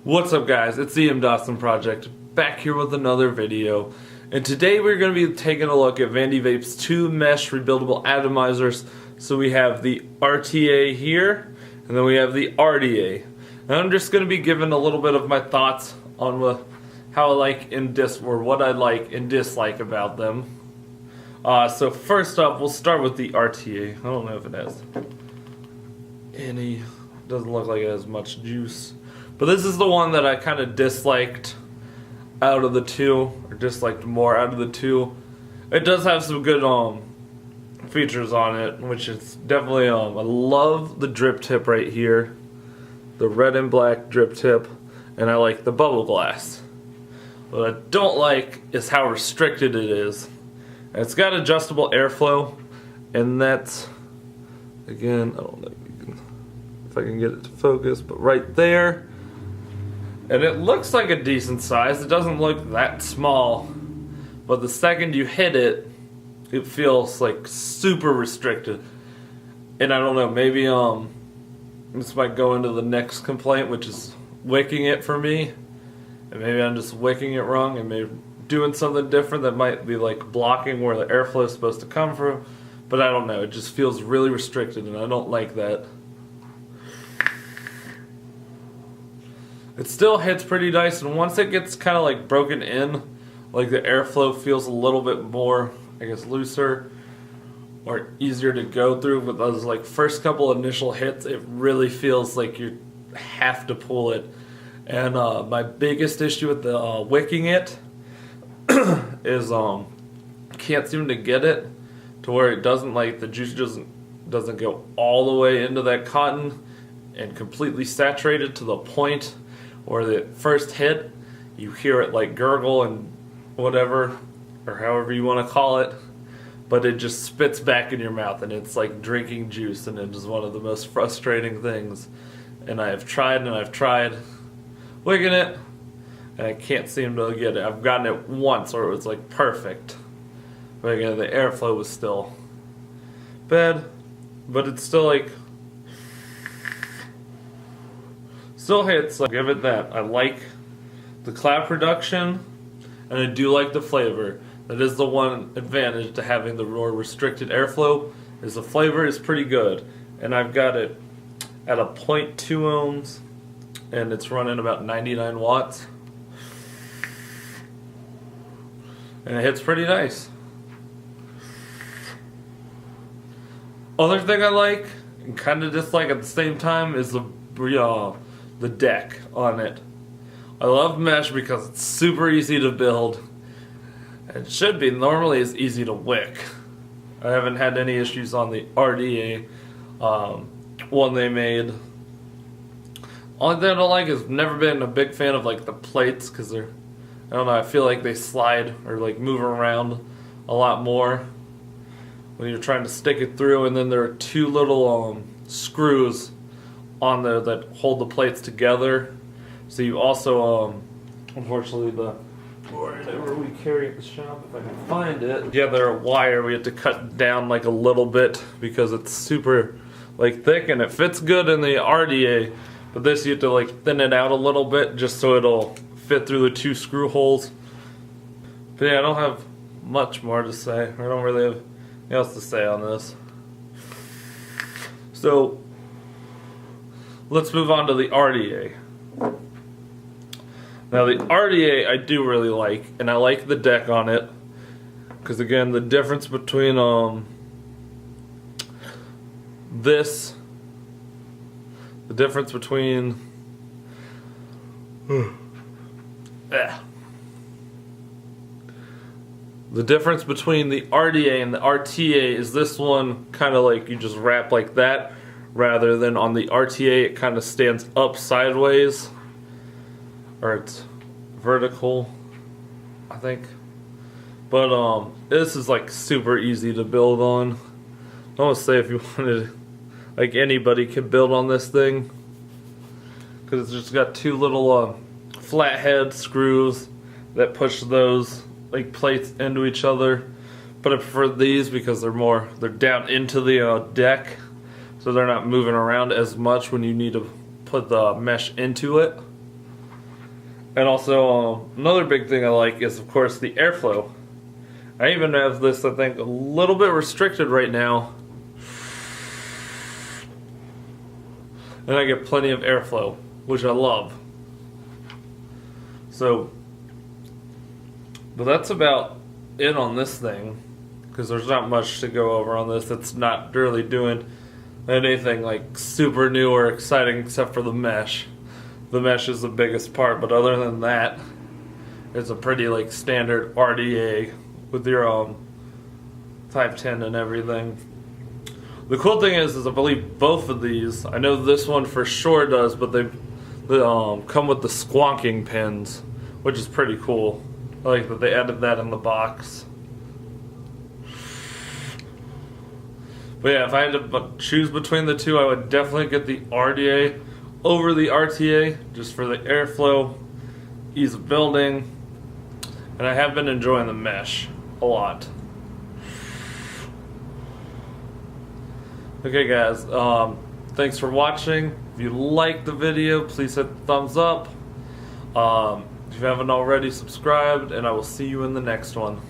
What's up guys, it's the M. Dawson Project, back here with another video. And today we're going to be taking a look at Vandi Vape's two mesh rebuildable atomizers. So we have the RTA here, and then we have the RDA. And I'm just going to be giving a little bit of my thoughts on how I like and what I like and dislike about them. So first up, we'll start with the RTA. I don't know if it has any, doesn't look like it has much juice. But this is the one that I kind of disliked out of the two, or disliked more out of the two. It does have some good features on it, which is definitely I love the drip tip right here, the red and black drip tip, and I like the bubble glass. What I don't like is how restricted it is. And it's got adjustable airflow, and that's, again, I don't know if I can get it to focus, but right there. And it looks like a decent size. It doesn't look that small, but the second you hit it, it feels like super restricted. And I don't know, maybe this might go into the next complaint, which is wicking it for me. And maybe I'm just wicking it wrong, and maybe doing something different that might be like blocking where the airflow is supposed to come from. But I don't know, it just feels really restricted, and I don't like that. It still hits pretty nice, and once it gets kind of like broken in, like the airflow feels a little bit more, I guess, looser or easier to go through. With those like first couple initial hits, it really feels like you have to pull it. And my biggest issue with the wicking it is can't seem to get it to where it doesn't, like, the juice doesn't go all the way into that cotton and completely saturated to the point where the first hit, you hear it like gurgle and whatever, or however you want to call it, but it just spits back in your mouth, and it's like drinking juice, and it is one of the most frustrating things. And I've tried wicking it, and I can't seem to get it. I've gotten it once where it was like perfect, but again, the airflow was still bad, but it's still like, still hits. I'll give it that. I like the cloud production, and I do like the flavor. That is the one advantage to having the more restricted airflow, is the flavor is pretty good. And I've got it at a 0.2 ohms, and it's running about 99 watts. And it hits pretty nice. Other thing I like, and kind of dislike at the same time, is the deck on it. I love mesh because it's super easy to build. It should be. Normally it's easy to wick. I haven't had any issues on the RDA one they made. Only thing I don't like is never been a big fan of like the plates, because they're, I don't know, I feel like they slide or like move around a lot more when you're trying to stick it through. And then there are two little screws on there that hold the plates together. So you also, unfortunately, whatever we carry at the shop, if I can find it. Yeah, they're a wire. We have to cut down like a little bit because it's super like thick, and it fits good in the RDA. But this, you have to like thin it out a little bit just so it'll fit through the two screw holes. But yeah, I don't have much more to say. I don't really have anything else to say on this. So let's move on to the RDA. Now the RDA I do really like, and I like the deck on it, because again, the difference between the difference between the RDA and the RTA is this one kind of like you just wrap like that, rather than on the RTA it kind of stands up sideways, or it's vertical, I think. But this is like super easy to build on. I want to say, if you wanted, like, anybody could build on this thing, because it's just got two little flathead screws that push those like plates into each other. But I prefer these because they're down into the deck, so they're not moving around as much when you need to put the mesh into it. And also, another big thing I like is, of course, the airflow. I even have this, I think, a little bit restricted right now. And I get plenty of airflow, which I love. So, but that's about it on this thing, because there's not much to go over on this. It's not really doing anything like super new or exciting except for the mesh. The mesh is the biggest part, but other than that, it's a pretty like standard RDA with your 510 and everything. The cool thing is I believe both of these, I know this one for sure does, but they come with the squonking pins, which is pretty cool. I like that they added that in the box. But yeah, if I had to choose between the two, I would definitely get the RDA over the RTA, just for the airflow, ease of building, and I have been enjoying the mesh a lot. Okay guys, thanks for watching. If you liked the video, please hit the thumbs up. If you haven't already, subscribed, and I will see you in the next one.